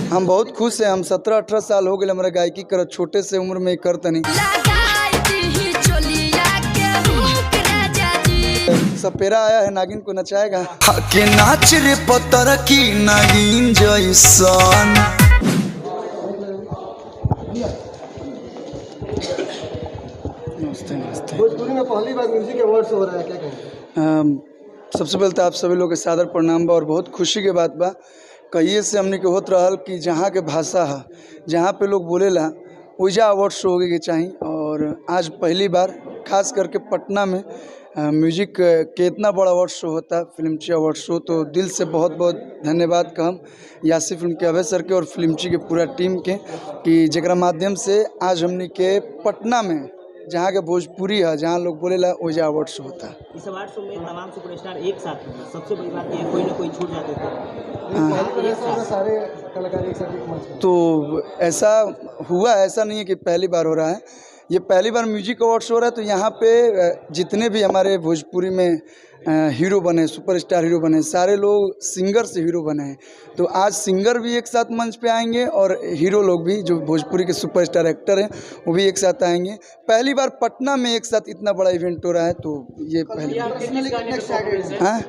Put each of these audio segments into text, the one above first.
हम बहुत खुश हैं। हम 17-18 साल हो गए हमारा गायकी कर, छोटे से उम्र में करतनी सपेरा आया है नागिन को नचाएगा के नाच रे पतर की नागिन जैसन। भोजपुरी में पहली बार म्यूजिक अवार्ड्स हो रहा है, क्या कहें? सबसे पहले तो आप सभी लोग के सादर प्रणाम बा और बहुत खुशी के बात बा। कहिए से हमने के होत रहल कि जहाँ के भाषा है, जहाँ पे लोग बोलेला वैजा अवार्ड शो होगे के चाहिए। और आज पहली बार खास करके पटना में म्यूजिक के इतना बड़ा अवार्ड शो होता है, फिल्मची अवार्ड शो। तो दिल से बहुत बहुत धन्यवाद कहम यासी फिल्म के अभय सर के और फिल्मची के पूरा टीम के कि जरा माध्यम से आज हमने के पटना में जहाँ के भोजपुरी है, जहाँ लोग बोलेला वैजा अवार्ड शो होता है। इस अवार्ड शो में तमाम सुपरस्टार एक साथ हैं। सबसे बड़ी बात ये कोई ना कोई छूट जाते थे। सारे कलाकार एक साथ एक मंच पे। तो ऐसा हुआ, ऐसा नहीं है कि पहली बार हो रहा है, ये पहली बार म्यूजिक अवार्ड्स हो रहा है। तो यहाँ पे जितने भी हमारे भोजपुरी में हीरो बने, सुपरस्टार हीरो बने, सारे लोग सिंगर से हीरो बने हैं। तो आज सिंगर भी एक साथ मंच पे आएंगे और हीरो लोग भी जो भोजपुरी के सुपरस्टार एक्टर हैं वो भी एक साथ आएंगे। पहली बार पटना में एक साथ इतना बड़ा इवेंट हो रहा है, तो ये पहली बार। हाँ,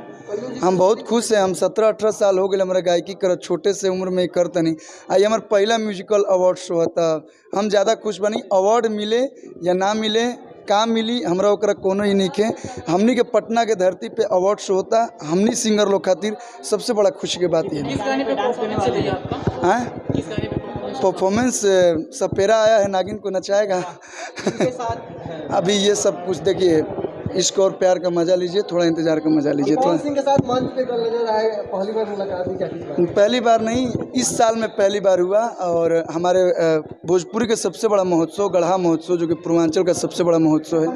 हम बहुत खुश हैं। हम 17-18 साल हो गए हमारा गायकी कर, छोटे से उम्र में करतनी आई हमारा पहला म्यूजिकल अवार्ड शो होता। हम ज़्यादा खुश बनी, अवार्ड मिले या ना मिले, का मिली हमरा ओकरा कोनो ही नहीं के। हमनी के पटना के धरती पे अवार्ड शो होता, हमनी सिंगर लोग खातिर सबसे बड़ा खुशी की बात ये है। परफॉर्मेंस सपेरा आया है नागिन को नचाएगा अभी ये सब कुछ देखिए, इश्क और प्यार का मजा लीजिए, थोड़ा इंतजार का मजा लीजिए। कौन सिंह के साथ मंच पे नजर आए, पहली बार मुलाकात हुई, क्या चीज़? पहली बार नहीं, इस साल में पहली बार हुआ। और हमारे भोजपुरी के सबसे बड़ा महोत्सव गढ़ा महोत्सव, जो कि पूर्वांचल का सबसे बड़ा महोत्सव है,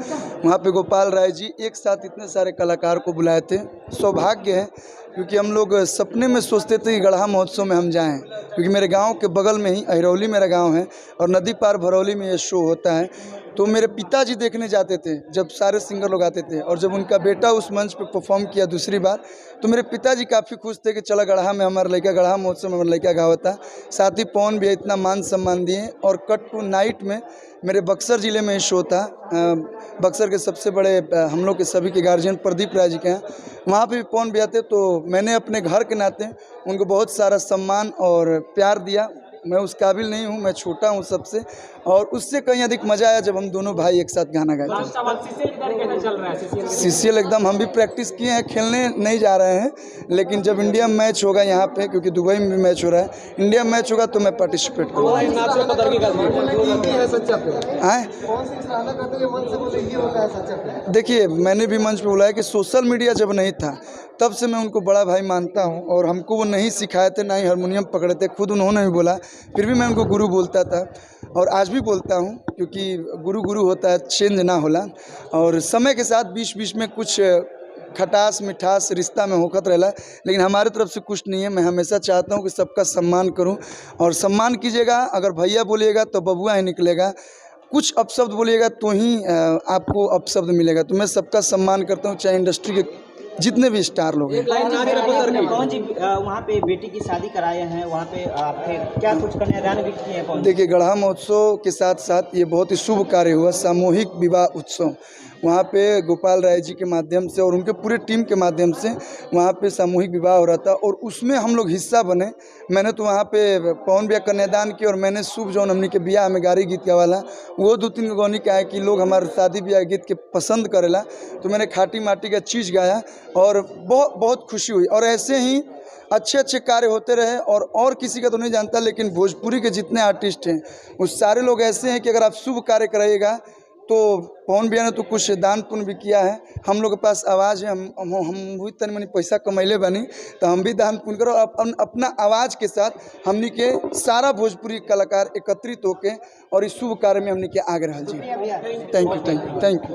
वहाँ पे गोपाल राय जी एक साथ इतने सारे कलाकार को बुलाए थे। सौभाग्य है क्योंकि हम लोग सपने में सोचते थे कि गढ़ा महोत्सव में हम जाएं, क्योंकि मेरे गांव के बगल में ही अहिरौली मेरा गांव है और नदी पार भरौली में ये शो होता है। तो मेरे पिताजी देखने जाते थे जब सारे सिंगर लोग आते थे, और जब उनका बेटा उस मंच पे परफॉर्म किया दूसरी बार, तो मेरे पिताजी काफ़ी खुश थे कि चला गढ़ा में हमारा लड़का, गढ़ा महोत्सव में हमारा लड़का गावता। साथ ही पवन भी इतना मान सम्मान दिए। और कट टू नाइट में मेरे बक्सर ज़िले में शो था, बक्सर के सबसे बड़े हम लोग के सभी के गार्जियन प्रदीप राय जी के हैं, वहाँ पे भी पवन भी आते। तो मैंने अपने घर के नाते उनको बहुत सारा सम्मान और प्यार दिया। मैं उस काबिल नहीं हूँ, मैं छोटा हूँ सबसे, और उससे कहीं अधिक मज़ा आया जब हम दोनों भाई एक साथ गाना गाए थे। सीसीएल एकदम, हम भी प्रैक्टिस किए हैं, खेलने नहीं जा रहे हैं, लेकिन जब इंडिया मैच होगा यहाँ पे, क्योंकि दुबई में भी मैच हो रहा है, इंडिया मैच होगा तो मैं पार्टिसिपेट करूँगा। देखिए, मैंने भी मंच पे बोला है कि सोशल मीडिया जब नहीं था तब से मैं उनको बड़ा भाई मानता हूं, और हमको वो नहीं सिखाए थे, ना ही हारमोनियम पकड़े थे, खुद उन्होंने भी बोला, फिर भी मैं उनको गुरु बोलता था और आज भी बोलता हूं, क्योंकि गुरु गुरु होता है, चेंज ना होला। और समय के साथ बीच बीच में कुछ खटास मिठास रिश्ता में होकर रहेला, लेकिन हमारे तरफ से कुछ नहीं है। मैं हमेशा चाहता हूँ कि सबका सम्मान करूँ, और सम्मान कीजिएगा। अगर भैया बोलिएगा तो बबुआ ही निकलेगा, कुछ अपशब्द बोलिएगा तो ही आपको अपशब्द मिलेगा। तो मैं सबका सम्मान करता हूँ, चाहे इंडस्ट्री के जितने भी स्टार लोग हैं। कौन जी वहाँ पे बेटी की शादी कराए हैं, वहाँ पे आपके क्या कुछ कन्यादान भी किए हैं? देखिए, गढ़ा महोत्सव के साथ साथ ये बहुत ही शुभ कार्य हुआ, सामूहिक विवाह उत्सव। वहाँ पे गोपाल राय जी के माध्यम से और उनके पूरे टीम के माध्यम से वहाँ पे सामूहिक विवाह हो रहा था, और उसमें हम लोग हिस्सा बने। मैंने तो वहाँ पे पवन ब्याह कन्यादान किया, और मैंने शुभ जौन हमने के ब्याह में गारी गीत गावाला, वो 2-3 गौनी का है कि लोग हमारे शादी ब्याह गीत के पसंद करेला, तो मैंने खाटी माटी का चीज़ गाया और बहुत बहुत खुशी हुई। और ऐसे ही अच्छे अच्छे कार्य होते रहे। और किसी का तो नहीं जानता, लेकिन भोजपुरी के जितने आर्टिस्ट हैं वो सारे लोग ऐसे हैं कि अगर आप शुभ कार्य कराइएगा, तो पवन भैया ने तो कुछ दान पुण्य भी किया है। हम लोग के पास आवाज़ है, हम भी तनी मनी पैसा कमैले बनी, तो हम भी दान पुण्य करो। अपना आवाज़ के साथ हमनी के सारा भोजपुरी कलाकार एकत्रित होके और इस शुभ कार्य में हमनी के आगे रह जी। Thank you, thank you, thank you.